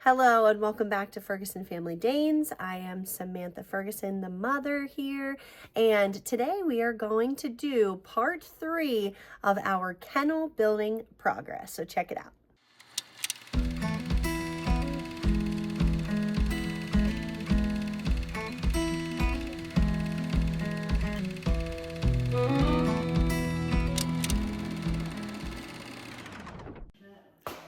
Hello and welcome back to Ferguson Family Danes. I am Samantha Ferguson, the mother here, and today we are going to do part 3 of our kennel building progress. So check it out.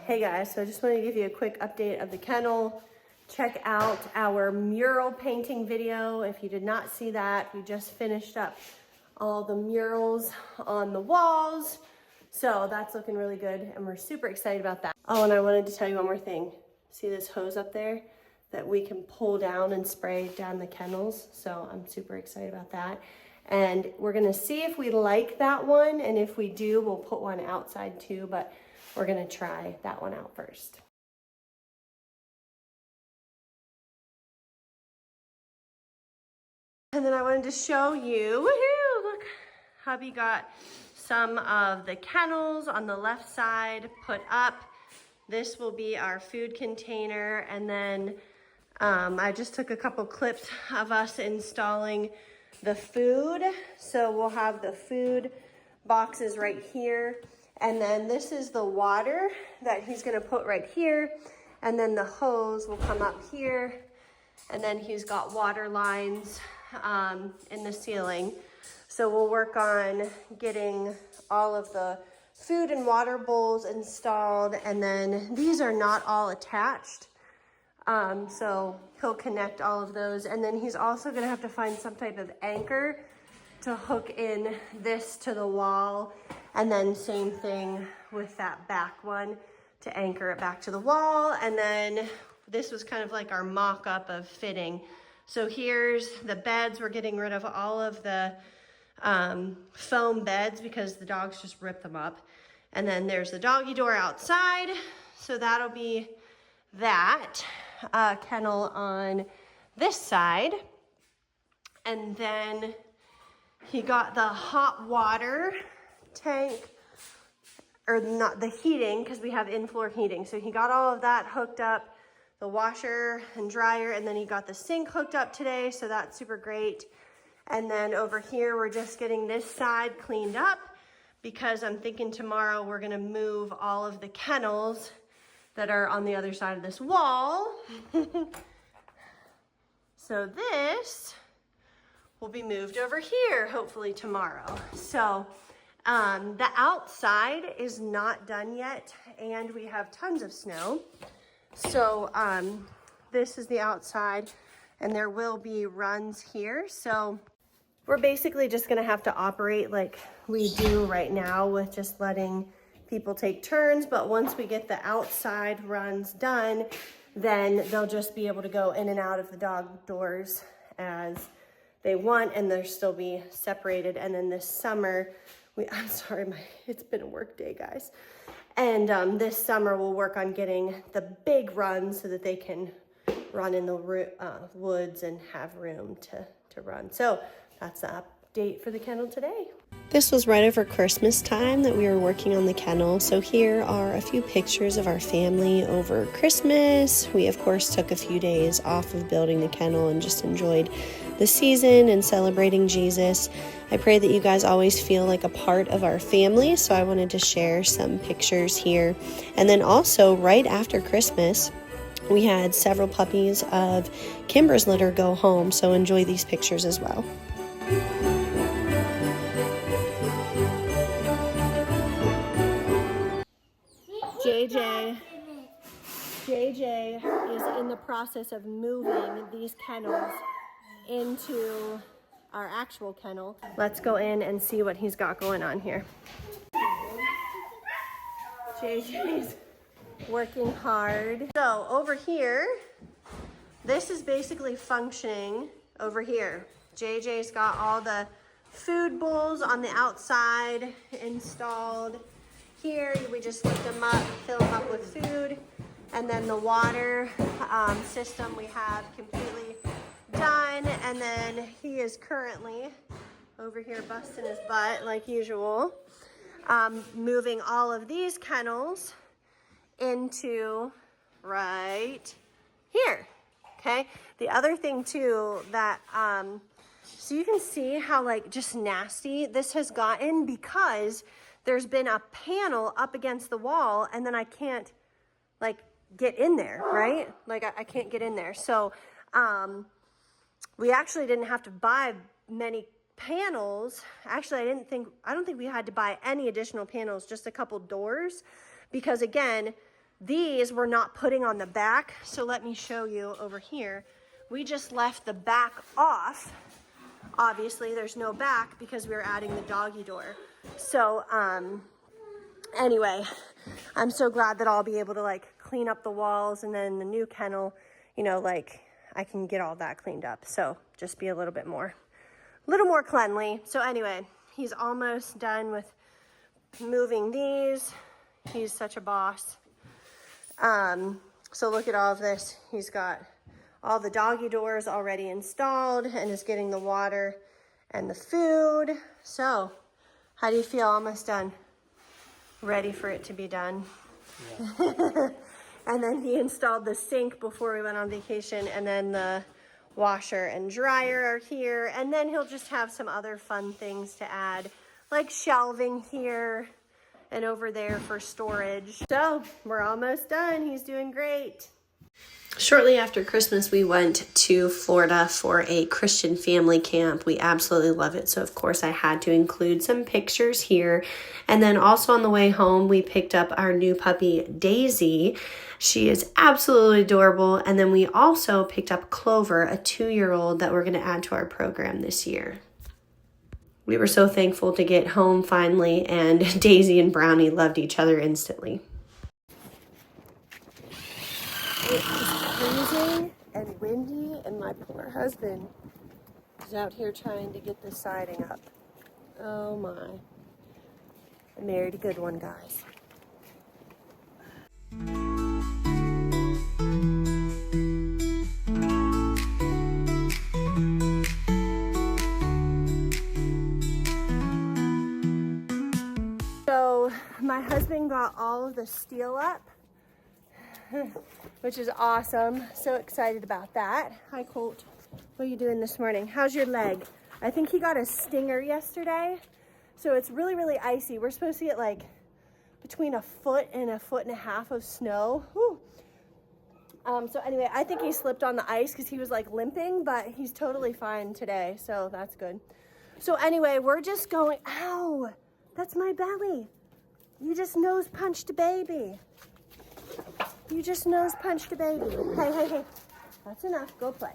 Hey guys, so I just wanted to give you a quick update of the kennel. Check out our mural painting video. If you did not see that, we just finished up all the murals on the walls. So that's looking really good and we're super excited about that. Oh, and I wanted to tell you one more thing. See this hose up there that we can pull down and spray down the kennels? So I'm super excited about that. And we're gonna see if we like that one, and if we do, we'll put one outside too, but we're gonna try that one out first. And then I wanted to show you, woohoo, look, hubby got some of the kennels on the left side put up. This will be our food container. And then I just took a couple clips of us installing the food. So we'll have the food boxes right here. And then this is the water that he's gonna put right here. And then the hose will come up here. And then he's got water lines in the ceiling. So we'll work on getting all of the food and water bowls installed. And then these are not all attached. So he'll connect all of those. And then he's also gonna have to find some type of anchor to hook in this to the wall. And then same thing with that back one to anchor it back to the wall. And then this was kind of like our mock-up of fitting. So here's the beds. We're getting rid of all of the foam beds because the dogs just rip them up. And then there's the doggy door outside. So that'll be that kennel on this side. And then he got the hot water tank, or not the heating, because we have in-floor heating. So he got all of that hooked up, the washer and dryer, and then he got the sink hooked up today, so that's super great. And then over here, we're just getting this side cleaned up because I'm thinking tomorrow we're gonna move all of the kennels that are on the other side of this wall. So this will be moved over here, hopefully tomorrow. So the outside is not done yet, and we have tons of snow. So this is the outside, and there will be runs here. So we're basically just gonna have to operate like we do right now with just letting people take turns. But once we get the outside runs done, then they'll just be able to go in and out of the dog doors as they want, and they'll still be separated. And then this summer, I'm sorry, it's been a work day, guys. And this summer we'll work on getting the big runs so that they can run in the woods and have room to run. So that's the update for the kennel today. This was right over Christmas time that we were working on the kennel. So here are a few pictures of our family over Christmas. We of course took a few days off of building the kennel and just enjoyed the season and celebrating Jesus. I pray that you guys always feel like a part of our family, so I wanted to share some pictures here. And then also right after Christmas, we had several puppies of Kimber's litter go home, so enjoy these pictures as well. JJ is in the process of moving these kennels into our actual kennel. Let's go in and see what he's got going on here. JJ's working hard. So over here, this is basically functioning over here. JJ's got all the food bowls on the outside installed. Here, we just lift them up, fill them up with food. And then the water system we have completely done. And then he is currently over here busting his butt like usual, moving all of these kennels into right here, okay? The other thing too that, so you can see how like just nasty this has gotten because there's been a panel up against the wall and then I can't like get in there, right? Like I can't get in there. So we actually didn't have to buy many panels. Actually, I don't think we had to buy any additional panels, just a couple doors, because again, these we're not putting on the back. So let me show you over here. We just left the back off. Obviously there's no back because we were adding the doggy door. So anyway, I'm so glad that I'll be able to like clean up the walls, and then the new kennel, you know, like I can get all that cleaned up. So just be a little more cleanly. So anyway, he's almost done with moving these. He's such a boss. So look at all of this. He's got all the doggy doors already installed and is getting the water and the food. So how do you feel? Almost done? Ready for it to be done? Yeah. And then he installed the sink before we went on vacation, and then the washer and dryer are here, and then he'll just have some other fun things to add, like shelving here and over there for storage. So we're almost done. He's doing great. Shortly after Christmas, we went to Florida for a Christian family camp. We absolutely love it. So of course I had to include some pictures here. And then also on the way home, we picked up our new puppy, Daisy. She is absolutely adorable. And then we also picked up Clover, a 2-year-old that we're going to add to our program this year. We were so thankful to get home finally, and Daisy and Brownie loved each other instantly. It is freezing and windy, and my poor husband is out here trying to get the siding up. Oh my. I married a good one, guys. So my husband got all of the steel up, which is awesome. So excited about that. Hi, Colt. What are you doing this morning? How's your leg? I think he got a stinger yesterday. So it's really, really icy. We're supposed to get like between 1 foot and 1.5 foot of snow. Whew. So anyway, I think he slipped on the ice because he was like limping, but he's totally fine today. So that's good. So anyway, we're just going, ow, that's my belly. You just nose punched a baby. You just nose punched a baby. Hey. That's enough. Go play.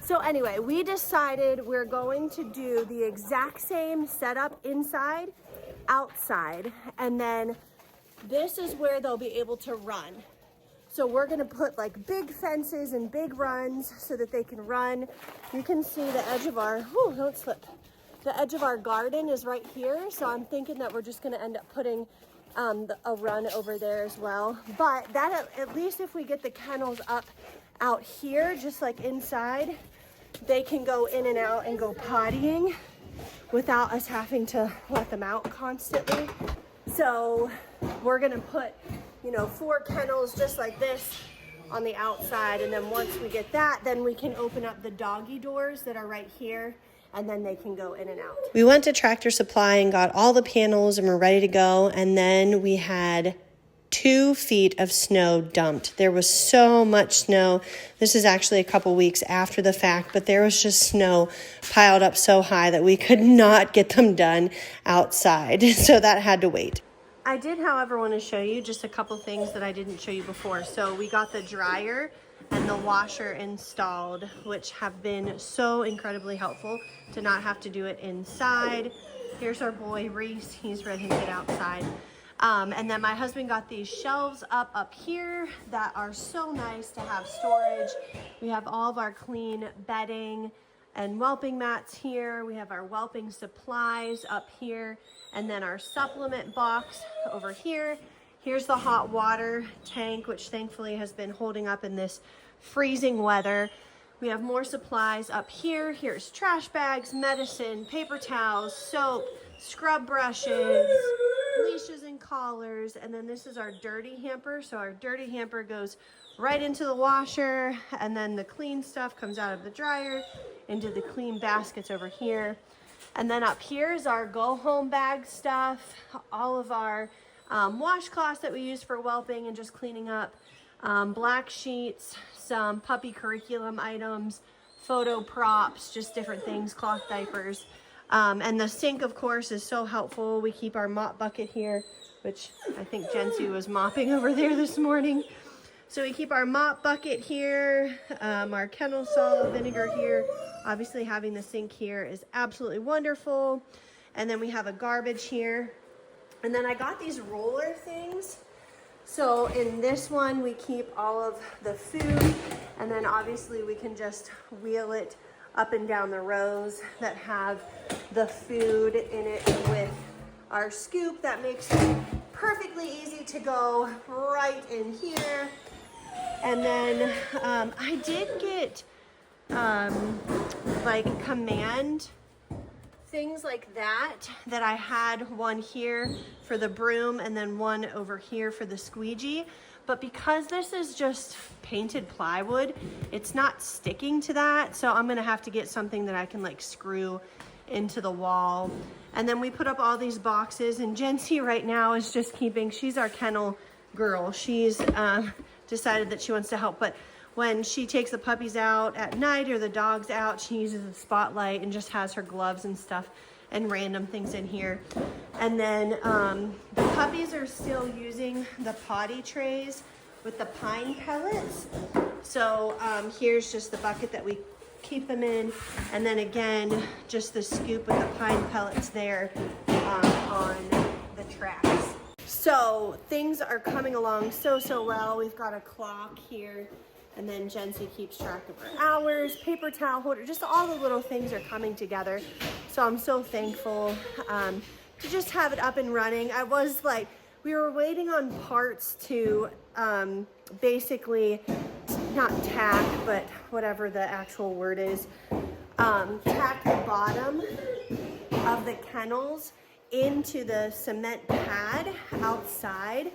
So anyway, we decided we're going to do the exact same setup inside, outside, and then this is where they'll be able to run. So we're gonna put like big fences and big runs so that they can run. You can see the edge of our, don't slip. The edge of our garden is right here. So I'm thinking that we're just gonna end up putting a run over there as well. But that, at least if we get the kennels up out here, just like inside, they can go in and out and go pottying without us having to let them out constantly. So we're gonna put, 4 kennels just like this on the outside. And then once we get that, then we can open up the doggy doors that are right here, and then they can go in and out. We went to Tractor Supply and got all the panels and we're ready to go. And then we had 2 feet of snow dumped. There was so much snow. This is actually a couple weeks after the fact, but there was just snow piled up so high that we could not get them done outside. So that had to wait. I did, however, want to show you just a couple things that I didn't show you before. So we got the dryer and the washer installed, which have been so incredibly helpful to not have to do it inside. Here's our boy Reese. He's ready to get outside. And then my husband got these shelves up here that are so nice to have storage. We have all of our clean bedding and whelping mats here. We have our whelping supplies up here, and then our supplement box over here. Here's the hot water tank, which thankfully has been holding up in this freezing weather. We have more supplies up here. Here's trash bags, medicine, paper towels, soap, scrub brushes. leashes and collars. And then this is our dirty hamper. So our dirty hamper goes right into the washer, and then the clean stuff comes out of the dryer into the clean baskets over here. And then up here is our go home bag stuff, all of our washcloths that we use for whelping and just cleaning up, black sheets, some puppy curriculum items, photo props, just different things, cloth diapers. And the sink, of course, is so helpful. We keep our mop bucket here, which I think Jency was mopping over there this morning. So we keep our mop bucket here, our kennel salt, vinegar here. Obviously having the sink here is absolutely wonderful. And then we have a garbage here. And then I got these roller things. So in this one, we keep all of the food, and then obviously we can just wheel it up and down the rows that have the food in it with our scoop. That makes it perfectly easy to go right in here. And then I did get like command things like that I had one here for the broom and then one over here for the squeegee. But because this is just painted plywood, it's not sticking to that. So I'm gonna have to get something that I can like screw into the wall. And then we put up all these boxes, and Jency right now is just keeping, she's our kennel girl. She's decided that she wants to help, but when she takes the puppies out at night or the dogs out, she uses a spotlight and just has her gloves and stuff and random things in here. And then the puppies are still using the potty trays with the pine pellets. So here's just the bucket that we keep them in. And then again, just the scoop with the pine pellets there on the tracks. So things are coming along so well. We've got a clock here, and then Jency keeps track of her hours, paper towel holder, just all the little things are coming together. So I'm so thankful to just have it up and running. I was like, we were waiting on parts to basically not tack, but whatever the actual word is, tack the bottom of the kennels into the cement pad outside.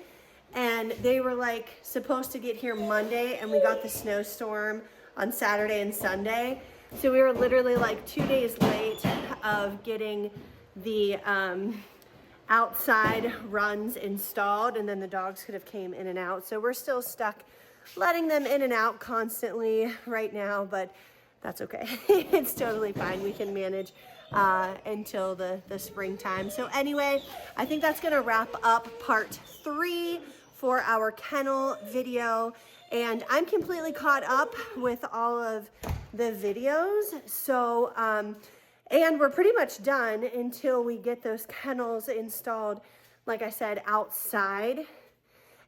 And they were like supposed to get here Monday, and we got the snowstorm on Saturday and Sunday. So we were literally like 2 days late of getting the outside runs installed, and then the dogs could have came in and out. So we're still stuck letting them in and out constantly right now, but that's okay. It's totally fine. We can manage until the springtime. So anyway, I think that's gonna wrap up part 3 for our kennel video, and I'm completely caught up with all of the videos. So and we're pretty much done until we get those kennels installed, like I said, outside.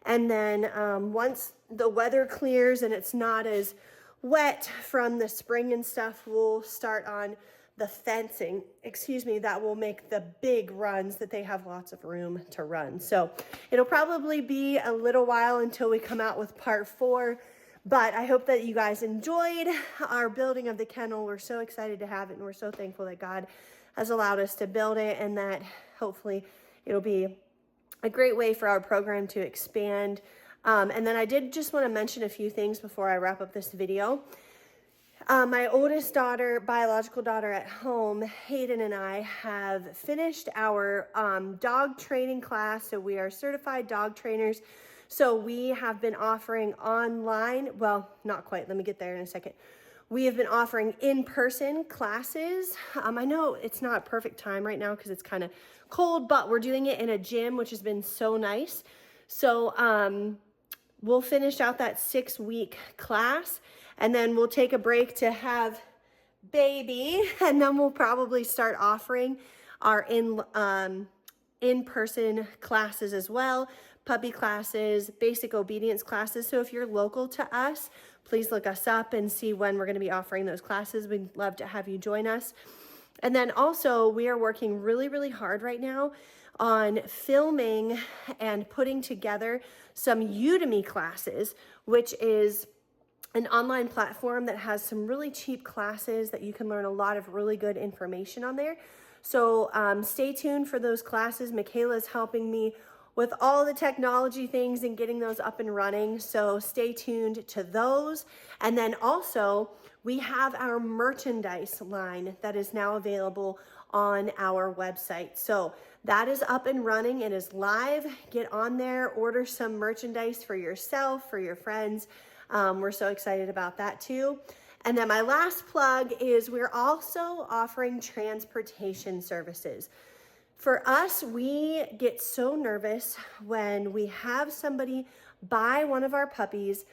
And then once the weather clears and it's not as wet from the spring and stuff, we'll start on the fencing, that will make the big runs that they have lots of room to run. So it'll probably be a little while until we come out with part 4, but I hope that you guys enjoyed our building of the kennel. We're so excited to have it, and we're so thankful that God has allowed us to build it, and that hopefully it'll be a great way for our program to expand. And then I did just want to mention a few things before I wrap up this video. My oldest daughter, biological daughter at home, Hayden, and I have finished our dog training class. So we are certified dog trainers. So we have been offering online, well, not quite, let me get there in a second. We have been offering in-person classes. I know it's not a perfect time right now because it's kind of cold, but we're doing it in a gym, which has been so nice. So we'll finish out that 6-week class, and then we'll take a break to have baby, and then we'll probably start offering our in-person classes as well, puppy classes, basic obedience classes. So if you're local to us, please look us up and see when we're going to be offering those classes. We'd love to have you join us. And then also, we are working really hard right now on filming and putting together some Udemy classes, which is an online platform that has some really cheap classes that you can learn a lot of really good information on there. So stay tuned for those classes. Michaela's helping me with all the technology things and getting those up and running. So stay tuned to those. And then also we have our merchandise line that is now available on our website. So that is up and running. It is live. Get on there, order some merchandise for yourself, for your friends. We're so excited about that too. And then my last plug is we're also offering transportation services. For us, we get so nervous when we have somebody buy one of our puppies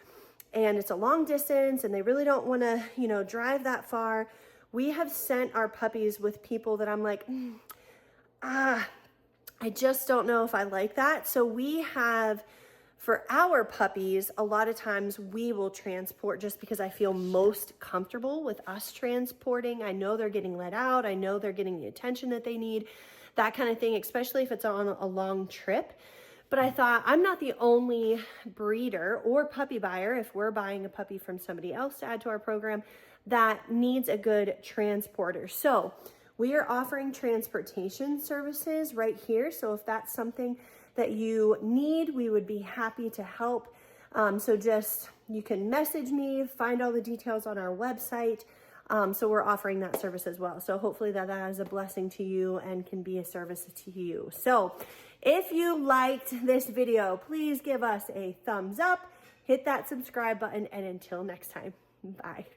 and it's a long distance and they really don't want to, drive that far. We have sent our puppies with people that I'm like, I just don't know if I like that. So we have, for our puppies, a lot of times we will transport just because I feel most comfortable with us transporting. I know they're getting let out. I know they're getting the attention that they need, that kind of thing, especially if it's on a long trip. But I thought, I'm not the only breeder or puppy buyer, if we're buying a puppy from somebody else to add to our program, that needs a good transporter. So we are offering transportation services right here. So if that's something that you need, we would be happy to help. So just, you can message me, find all the details on our website. So we're offering that service as well. So hopefully that is a blessing to you and can be a service to you. So if you liked this video, please give us a thumbs up, hit that subscribe button, and until next time, bye.